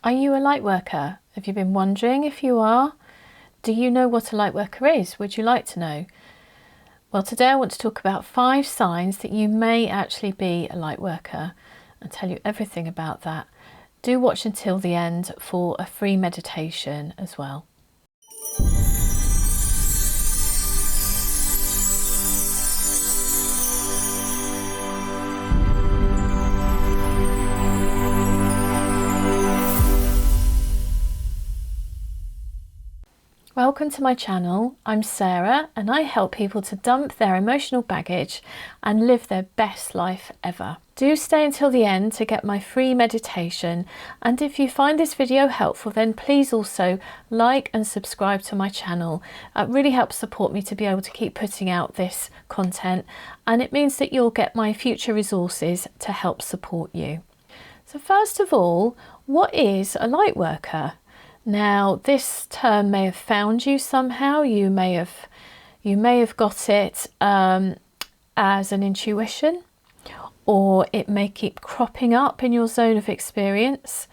Are you a light worker? Have you been wondering if you are? Do you know what a light worker is? Would you like to know? Well, today I want to talk about 5 signs that you may actually be a light worker and tell you everything about that. Do watch until the end for a free meditation as well. Welcome to my channel. I'm Sarah and I help people to dump their emotional baggage and live their best life ever. Do stay until the end to get my free meditation, and if you find this video helpful then please also like and subscribe to my channel. It really helps support me to be able to keep putting out this content, and it means that you'll get my future resources to help support you. So first of all, what is a light worker? Now, this term may have found you somehow. You may have got it as an intuition, or it may keep cropping up in your zone of experience.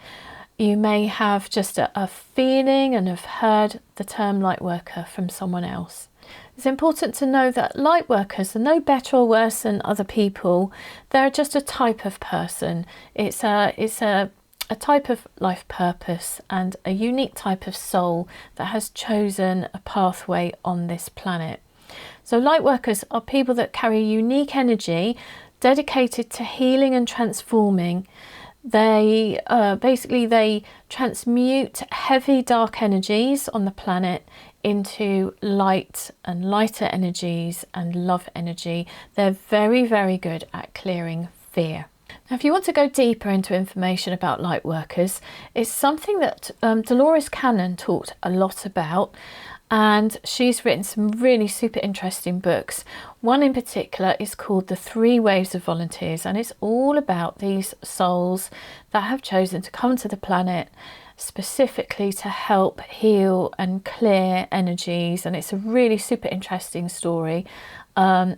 You may have just a feeling and have heard the term light worker from someone else. It's important to know that light workers are no better or worse than other people. They're just a type of person. It's a type of life purpose and a unique type of soul that has chosen a pathway on this planet. So light workers are people that carry unique energy dedicated to healing and transforming. They basically transmute heavy dark energies on the planet into light and lighter energies and love energy. They're very, very good at clearing fear. Now, if you want to go deeper into information about light workers, it's something that Dolores Cannon talked a lot about, and she's written some really super interesting books. One in particular is called The 3 Waves of Volunteers, and it's all about these souls that have chosen to come to the planet specifically to help heal and clear energies, and it's a really super interesting story.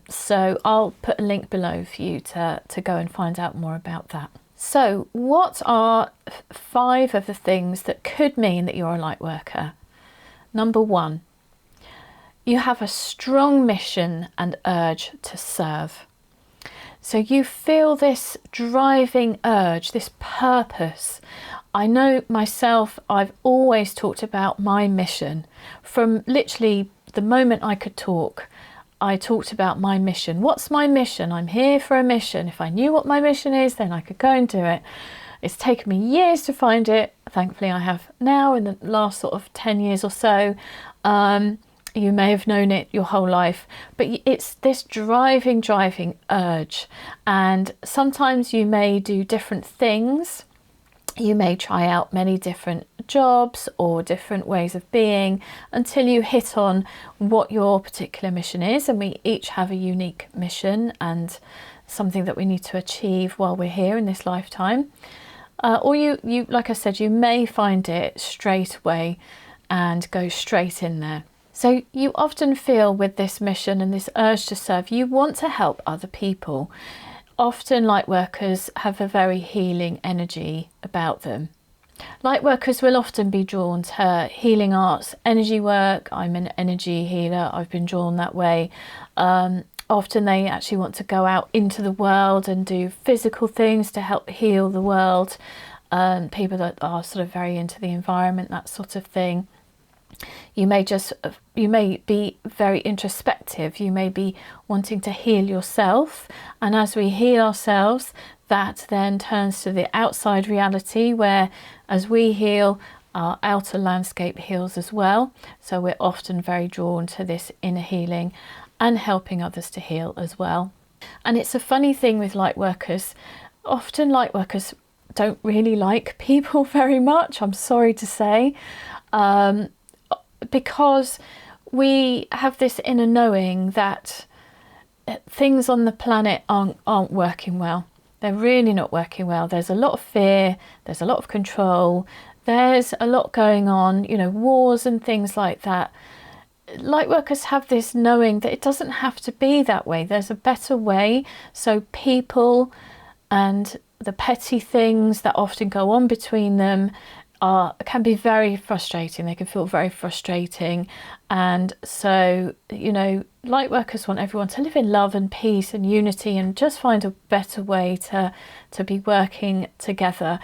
So I'll put a link below for you to go and find out more about that. So what are 5 of the things that could mean that you're a light worker? Number 1, you have a strong mission and urge to serve. So you feel this driving urge, this purpose. I know myself, I've always talked about my mission. From literally the moment I could talk, I talked about my mission. What's my mission? I'm here for a mission. If I knew what my mission is, then I could go and do it. It's taken me years to find it. Thankfully, I have now in the last sort of 10 years or so. You may have known it your whole life, but it's this driving urge. And sometimes you may do different things. You may try out many different jobs or different ways of being until you hit on what your particular mission is. And we each have a unique mission and something that we need to achieve while we're here in this lifetime. Or you, like I said, you may find it straight away and go straight in there. So you often feel with this mission and this urge to serve, you want to help other people. Often light workers have a very healing energy about them. Light workers will often be drawn to healing arts, energy work. I'm an energy healer. I've been drawn that way. Often they actually want to go out into the world and do physical things to help heal the world. People that are sort of very into the environment, that sort of thing. You may be very introspective. You may be wanting to heal yourself, and as we heal ourselves, that then turns to the outside reality, where as we heal, our outer landscape heals as well. So we're often very drawn to this inner healing and helping others to heal as well. And it's a funny thing with light workers. Often light workers don't really like people very much, I'm sorry to say. Because we have this inner knowing that things on the planet aren't working well. They're really not working well. There's a lot of fear, there's a lot of control, there's a lot going on, you know, wars and things like that. Lightworkers have this knowing that it doesn't have to be that way. There's a better way. So people and the petty things that often go on between them can be very frustrating. They can feel very frustrating. And so, you know, light workers want everyone to live in love and peace and unity and just find a better way to be working together.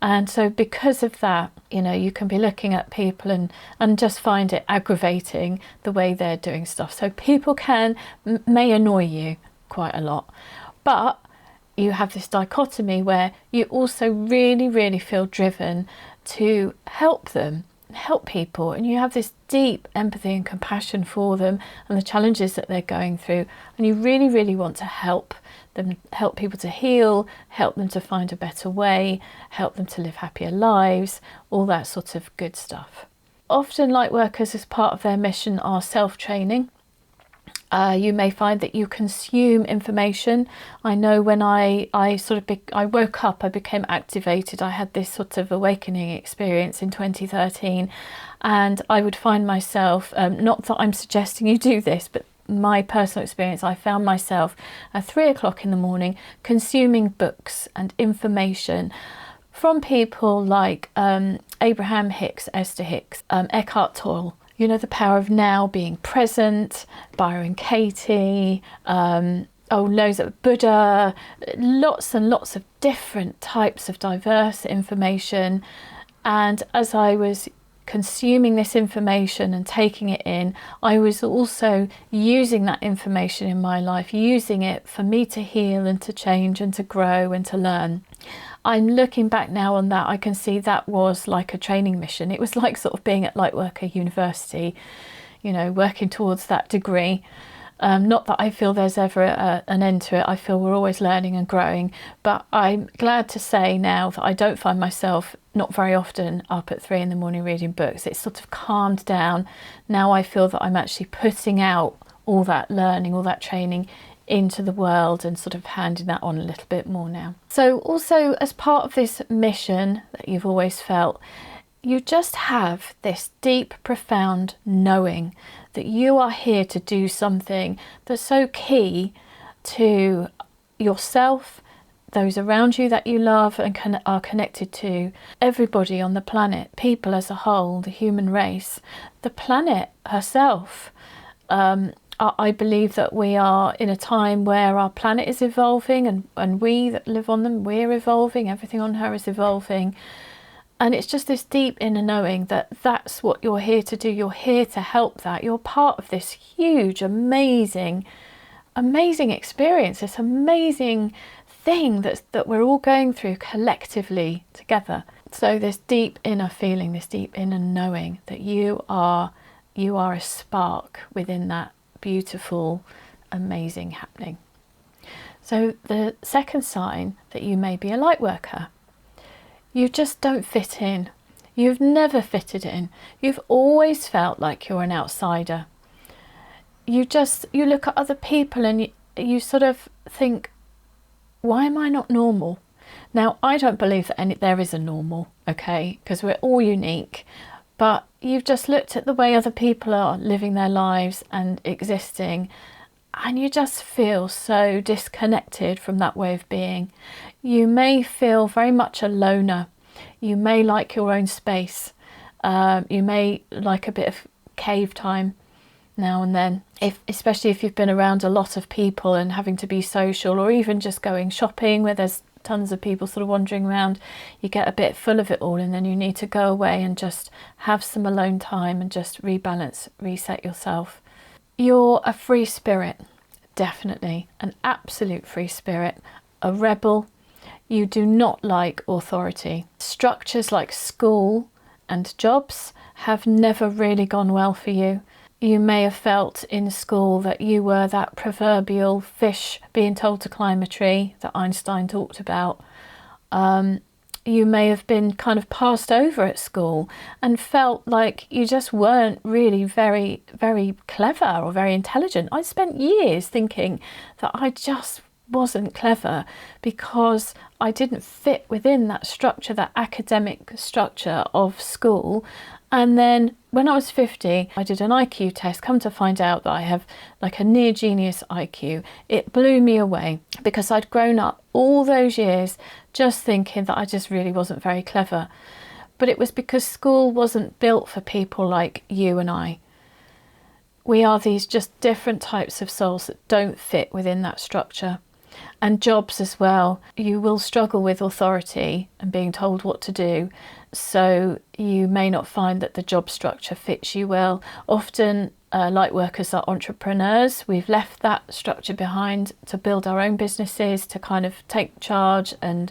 And so because of that, you know, you can be looking at people and just find it aggravating the way they're doing stuff. So people may annoy you quite a lot, but you have this dichotomy where you also really, really feel driven to help them, help people, and you have this deep empathy and compassion for them and the challenges that they're going through, and you really, really want to help them, help people to heal, help them to find a better way, help them to live happier lives, all that sort of good stuff. Often light workers, as part of their mission, are self-training. You may find that you consume information. I know when I woke up, I became activated. I had this sort of awakening experience in 2013, and I would find myself, not that I'm suggesting you do this, but my personal experience, I found myself at 3 o'clock in the morning consuming books and information from people like Abraham Hicks, Esther Hicks, Eckhart Tolle, you know, The Power of Now, Being Present, Byron Katie, loads of Buddha, lots and lots of different types of diverse information. And as I was consuming this information and taking it in, I was also using that information in my life, using it for me to heal and to change and to grow and to learn. I'm looking back now on that, I can see that was like a training mission. It was like sort of being at Lightworker University, you know, working towards that degree. Not that I feel there's ever an end to it. I feel we're always learning and growing, but I'm glad to say now that I don't find myself not very often up at 3 in the morning reading books. It's sort of calmed down. Now I feel that I'm actually putting out all that learning, all that training into the world and sort of handing that on a little bit more now. So also, as part of this mission that you've always felt, you just have this deep, profound knowing that you are here to do something that's so key to yourself, those around you that you love and are connected to, everybody on the planet, people as a whole, the human race, the planet herself. I believe that we are in a time where our planet is evolving, and we that live on them, we're evolving, everything on her is evolving. And it's just this deep inner knowing that that's what you're here to do. You're here to help that. You're part of this huge, amazing experience, this amazing thing that we're all going through collectively together. So this deep inner feeling, this deep inner knowing that you are a spark within that beautiful, amazing happening. So the second sign that you may be a light worker, you just don't fit in. You've never fitted in. You've always felt like you're an outsider. You look at other people and you sort of think, why am I not normal? Now, I don't believe that there is a normal, okay, because we're all unique. But you've just looked at the way other people are living their lives and existing, and you just feel so disconnected from that way of being. You may feel very much a loner. You may like your own space. You may like a bit of cave time now and then, especially if you've been around a lot of people and having to be social, or even just going shopping where there's tons of people sort of wandering around. You get a bit full of it all, and then you need to go away and just have some alone time and just rebalance, reset yourself. You're a free spirit, definitely an absolute free spirit, a rebel. You do not like authority. Structures like school and jobs have never really gone well for you. You may have felt in school that you were that proverbial fish being told to climb a tree that Einstein talked about. You may have been kind of passed over at school and felt like you just weren't really very, very clever or very intelligent. I spent years thinking that I just wasn't clever because I didn't fit within that structure, that academic structure of school. And then when I was 50, I did an IQ test, come to find out that I have like a near genius IQ. It blew me away because I'd grown up all those years just thinking that I just really wasn't very clever. but it was because school wasn't built for people like you and I. We are these just different types of souls that don't fit within that structure. And jobs as well, you will struggle with authority and being told what to do, so you may not find that the job structure fits you well. Often light workers are entrepreneurs. We've left that structure behind to build our own businesses, to kind of take charge and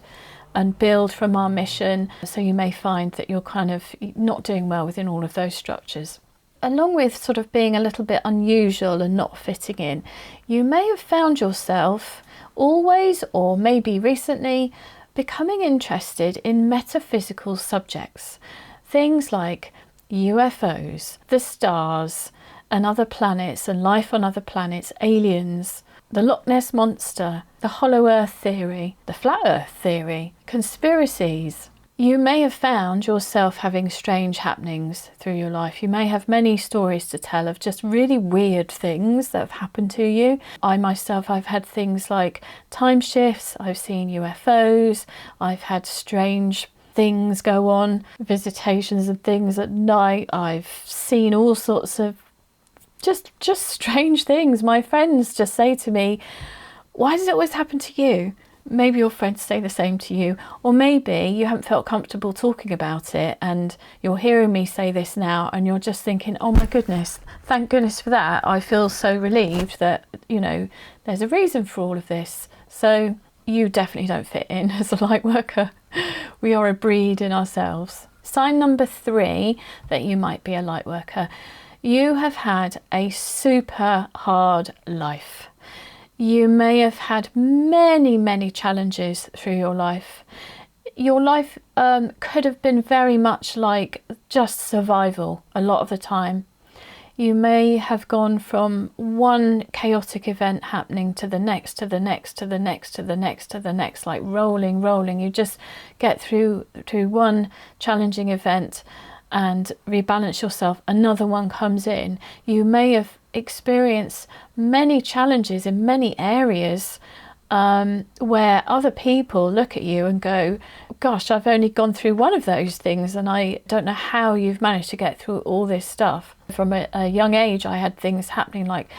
build from our mission. So you may find that you're kind of not doing well within all of those structures. Along with sort of being a little bit unusual and not fitting in, you may have found yourself always, or maybe recently, becoming interested in metaphysical subjects. Things like UFOs, the stars and other planets and life on other planets, aliens, the Loch Ness Monster, the Hollow Earth theory, the Flat Earth theory, conspiracies. You may have found yourself having strange happenings through your life. You may have many stories to tell of just really weird things that have happened to you. I myself, I've had things like time shifts, I've seen UFOs, I've had strange things go on, visitations and things at night. I've seen all sorts of just strange things. My friends just say to me, why does it always happen to you? Maybe your friends say the same to you, or maybe you haven't felt comfortable talking about it and you're hearing me say this now and you're just thinking, oh my goodness, thank goodness for that. I feel so relieved that, you know, there's a reason for all of this. So you definitely don't fit in as a light worker. We are a breed in ourselves. Sign number 3 that you might be a light worker. You have had a super hard life. You may have had many challenges through your life. Your life could have been very much like just survival a lot of the time. You may have gone from one chaotic event happening to the next, to the next, to the next, to the next, to the next, like rolling. You just get through one challenging event and rebalance yourself. Another one comes in. You may have experienced many challenges in many areas where other people look at you and go, gosh, I've only gone through one of those things and I don't know how you've managed to get through all this stuff. From a young age, I had things happening like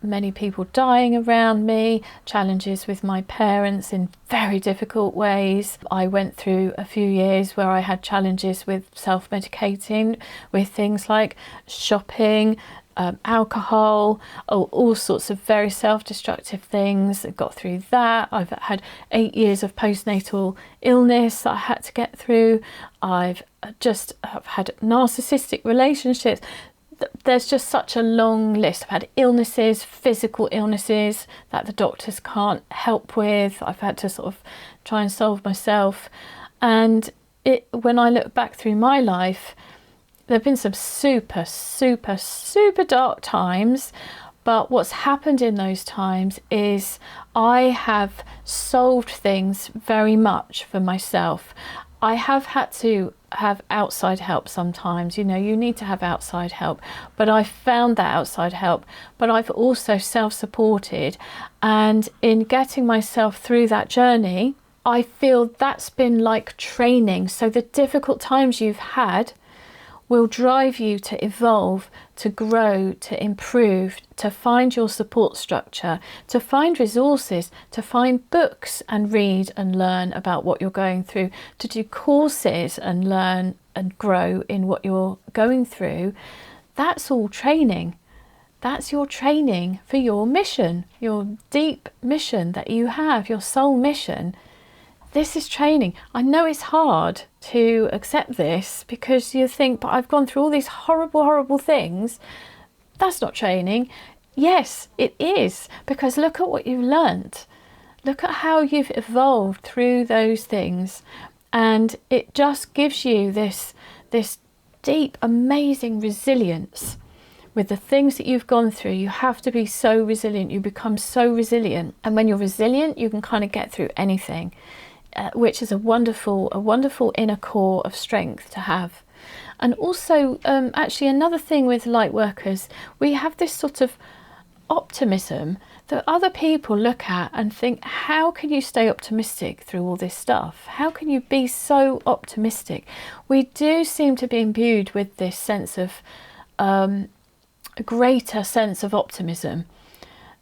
many people dying around me, challenges with my parents in very difficult ways. I went through a few years where I had challenges with self-medicating, with things like shopping, alcohol, all sorts of very self-destructive things. I got through that. I've had 8 years of postnatal illness that I had to get through. I've had narcissistic relationships. There's just such a long list. I've had illnesses, physical illnesses that the doctors can't help with. I've had to sort of try and solve myself. And when I look back through my life, there have been some super dark times, but what's happened in those times is I have solved things very much for myself. I have had to have outside help sometimes. You know, you need to have outside help, but I found that outside help, but I've also self-supported, and in getting myself through that journey, I feel that's been like training. So the difficult times you've had will drive you to evolve, to grow, to improve, to find your support structure, to find resources, to find books and read and learn about what you're going through, to do courses and learn and grow in what you're going through. That's all training. That's your training for your mission, your deep mission that you have, your soul mission. This is training. I know it's hard to accept this because you think, but I've gone through all these horrible things. That's not training. Yes, it is, because look at what you've learnt. Look at how you've evolved through those things. And it just gives you this deep, amazing resilience. With the things that you've gone through, you have to be so resilient. You become so resilient. And when you're resilient, you can kind of get through anything. Which is a wonderful inner core of strength to have. And also, actually, another thing with light workers, we have this sort of optimism that other people look at and think, how can you stay optimistic through all this stuff? How can you be so optimistic? We do seem to be imbued with this sense of a greater sense of optimism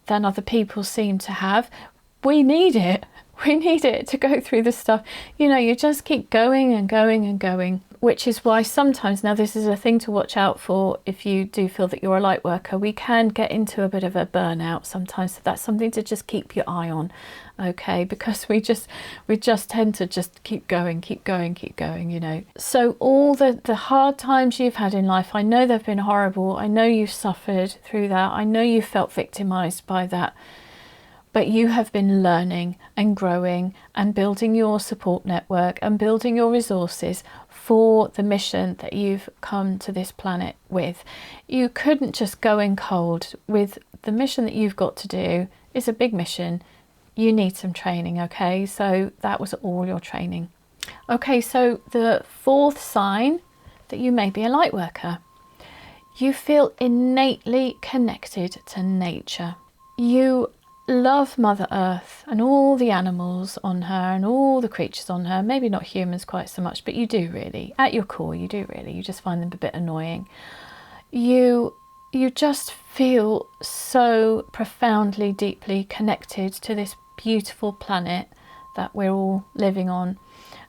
than other people seem to have. We need it. We need it to go through the stuff. You know, you just keep going and going and going, which is why sometimes, now this is a thing to watch out for if you do feel that you're a light worker, we can get into a bit of a burnout sometimes. So that's something to just keep your eye on, okay? Because we just tend to just keep going, you know. So all the hard times you've had in life, I know they've been horrible. I know you've suffered through that. I know you felt victimized by that. But you have been learning and growing and building your support network and building your resources for the mission that you've come to this planet with. You couldn't just go in cold with the mission that you've got to do. It's a big mission. You need some training, okay? So that was all your training. Okay, so the fourth sign that you may be a light worker. You feel innately connected to nature. You love Mother Earth and all the animals on her and all the creatures on her. Maybe not humans quite so much, but you do really. At your core, you do really. You just find them a bit annoying. You just feel so profoundly, deeply connected to this beautiful planet that we're all living on,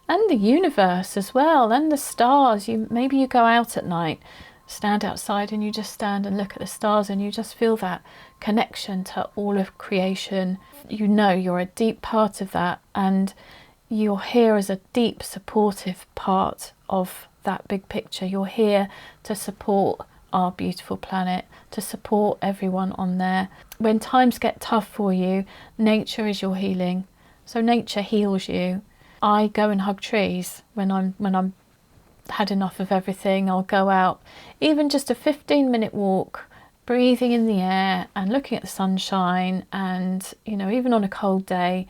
and the universe as well, and the stars. Maybe you go out at night, stand outside, and you just stand and look at the stars, and you just feel that connection to all of creation. You know you're a deep part of that, and you're here as a deep supportive part of that big picture. You're here to support our beautiful planet, to support everyone on there. When times get tough for you, nature is your healing. So nature heals you. I go and hug trees when I'm had enough of everything. I'll go out, even just a 15-minute walk, breathing in the air and looking at the sunshine, and you know, even on a cold day,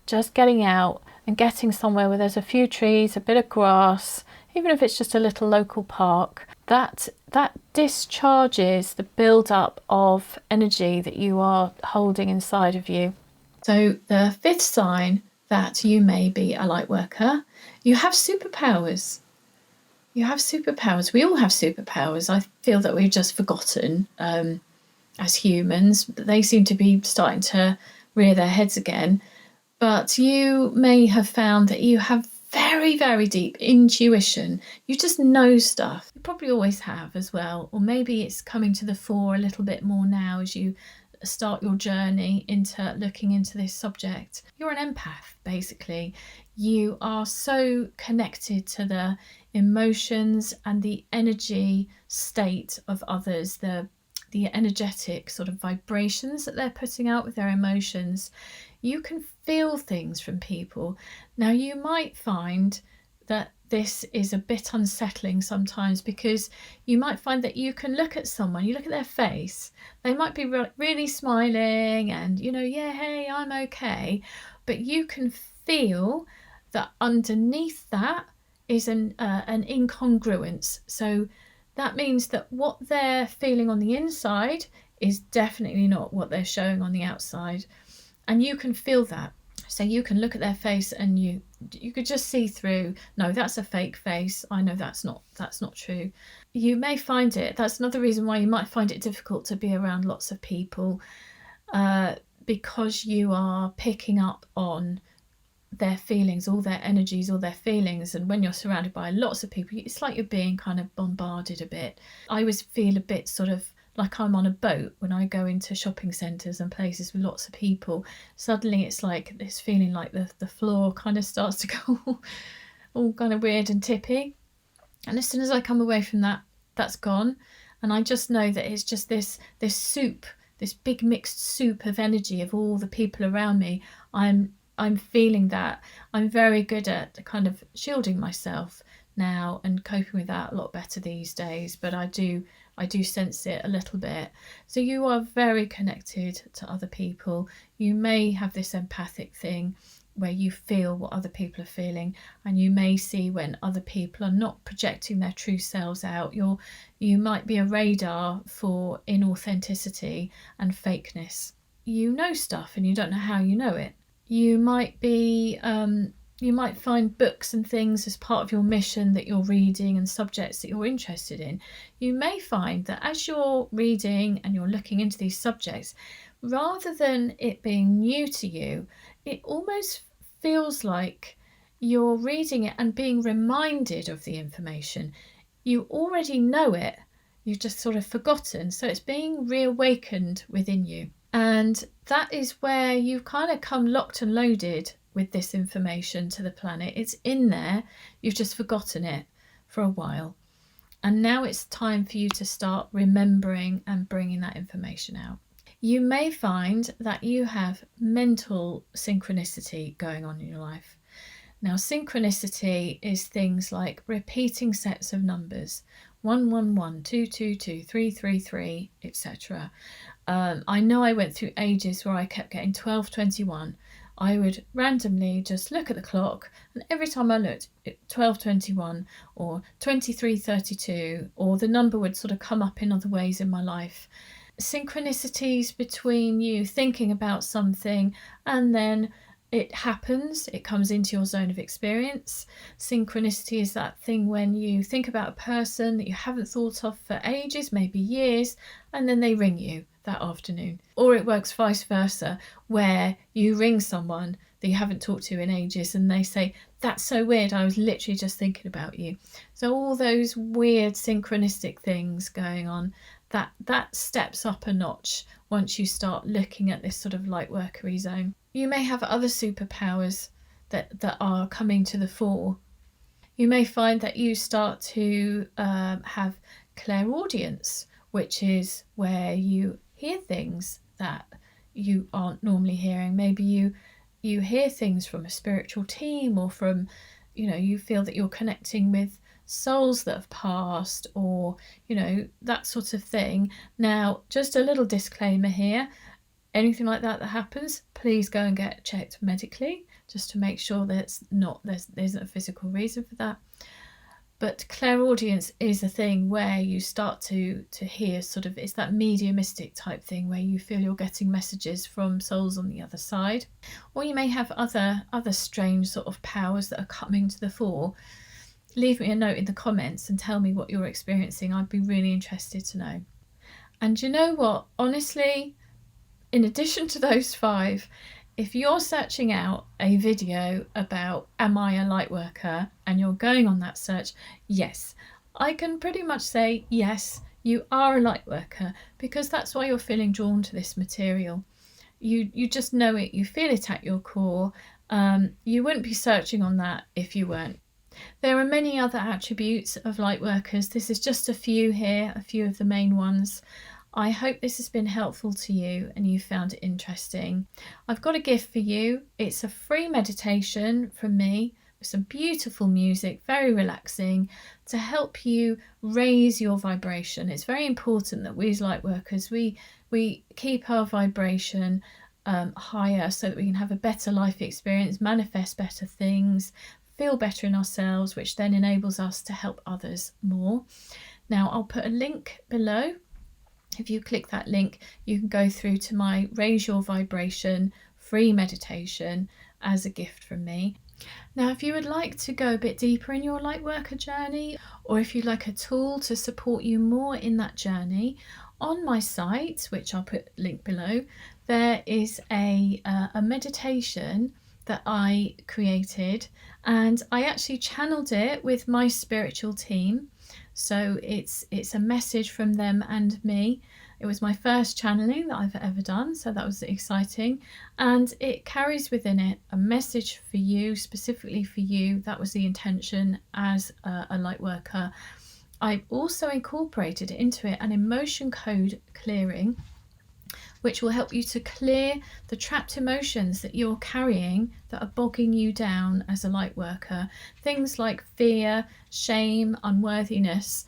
just getting out and getting somewhere where there's a few trees, a bit of grass, even if it's just a little local park, that discharges the build-up of energy that you are holding inside of you. So the fifth sign that you may be a light worker, you have superpowers. You have superpowers. We all have superpowers. I feel that we've just forgotten as humans. They seem to be starting to rear their heads again. But you may have found that you have very, very deep intuition. You just know stuff. You probably always have as well. Or maybe it's coming to the fore a little bit more now as you start your journey into looking into this subject. You're an empath, basically. You are so connected to the emotions and the energy state of others, the energetic sort of vibrations that they're putting out with their emotions. You can feel things from people. Now, you might find that this is a bit unsettling sometimes, because you might find that you can look at someone, you look at their face, they might be really smiling and, you know, yeah, hey, I'm okay. But you can feel that underneath that is an incongruence. So that means that what they're feeling on the inside is definitely not what they're showing on the outside. And you can feel that. So you can look at their face and you could just see through, no, that's a fake face. I know that's not true. You may find it, that's another reason why you might find it difficult to be around lots of people, because you are picking up on their feelings, all their energies, all their feelings. And when you're surrounded by lots of people, it's like you're being kind of bombarded a bit. I always feel a bit sort of like I'm on a boat when I go into shopping centres and places with lots of people. Suddenly it's like this feeling like the floor kind of starts to go all kind of weird and tippy. And as soon as I come away from that, that's gone. And I just know that it's just this soup, this big mixed soup of energy of all the people around me. I'm feeling that. I'm very good at kind of shielding myself now and coping with that a lot better these days, but I do sense it a little bit. So you are very connected to other people. You may have this empathic thing where you feel what other people are feeling, and you may see when other people are not projecting their true selves out. You might be a radar for inauthenticity and fakeness. you know stuff and you don't know how you know it. You might be you might find books and things as part of your mission that you're reading and subjects that you're interested in. You may find that as you're reading and you're looking into these subjects, rather than it being new to you, it almost feels like you're reading it and being reminded of the information. You already know it, you've just sort of forgotten, so it's being reawakened within you. And that is where you've kind of come locked and loaded with this information to the planet. It's in there, you've just forgotten it for a while. And now it's time for you to start remembering and bringing that information out. You may find that you have mental synchronicity going on in your life. Now, synchronicity is things like repeating sets of numbers, 111, 222, 333, etc. I know I went through ages where I kept getting 1221. I would randomly just look at the clock, and every time I looked, 1221 or 2332, or the number would sort of come up in other ways in my life. Synchronicities between you thinking about something and then it happens, it comes into your zone of experience. Synchronicity is that thing when you think about a person that you haven't thought of for ages, maybe years, and then they ring you that afternoon. Or it works vice versa, where you ring someone that you haven't talked to in ages and they say, "That's so weird, I was literally just thinking about you." So all those weird synchronistic things going on, that steps up a notch once you start looking at this sort of light workery zone. You may have other superpowers that are coming to the fore. You may find that you start to have clairaudience, which is where you hear things that you aren't normally hearing. Maybe you hear things from a spiritual team, or from, you feel that you're connecting with souls that have passed, or that sort of thing. Now, just a little disclaimer here, anything like that happens, please go and get checked medically, just to make sure that there isn't a physical reason for that. But clairaudience is a thing where you start to hear sort of, it's that mediumistic type thing where you feel you're getting messages from souls on the other side. Or you may have other strange sort of powers that are coming to the fore. Leave me a note in the comments and tell me what you're experiencing. I'd be really interested to know. And you know what? Honestly, in addition to those 5, if you're searching out a video about am I a light worker and you're going on that search, yes, I can pretty much say yes, you are a light worker, because that's why you're feeling drawn to this material. You just know it, you feel it at your core. You wouldn't be searching on that if you weren't. There are many other attributes of light workers. This is just a few here, a few of the main ones. I hope this has been helpful to you and you found it interesting. I've got a gift for you. It's a free meditation from me with some beautiful music, very relaxing, to help you raise your vibration. It's very important that we as light workers, we keep our vibration higher so that we can have a better life experience, manifest better things, feel better in ourselves, which then enables us to help others more. Now, I'll put a link below. If you click that link, you can go through to my Raise Your Vibration free meditation as a gift from me. Now, if you would like to go a bit deeper in your light worker journey, or if you'd like a tool to support you more in that journey, on my site, which I'll put a link below, there is a meditation that I created, and I actually channeled it with my spiritual team. So it's a message from them and me. It was my first channeling that I've ever done, so that was exciting. And it carries within it a message for you, specifically for you. That was the intention as a light worker. I've also incorporated into it an emotion code clearing, which will help you to clear the trapped emotions that you're carrying that are bogging you down as a light worker. Things like fear, shame, unworthiness.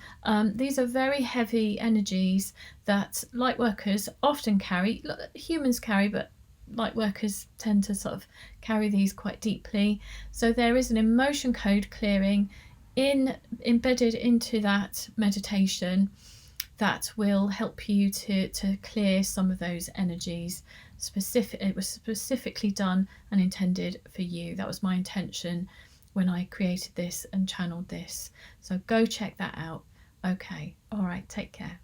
These are very heavy energies that light workers often carry. Humans carry, but light workers tend to sort of carry these quite deeply. So there is an emotion code clearing embedded into that meditation that will help you to clear some of those energies it was specifically done and intended for you. That was my intention when I created this and channeled this. So go check that out. Okay, all right, take care.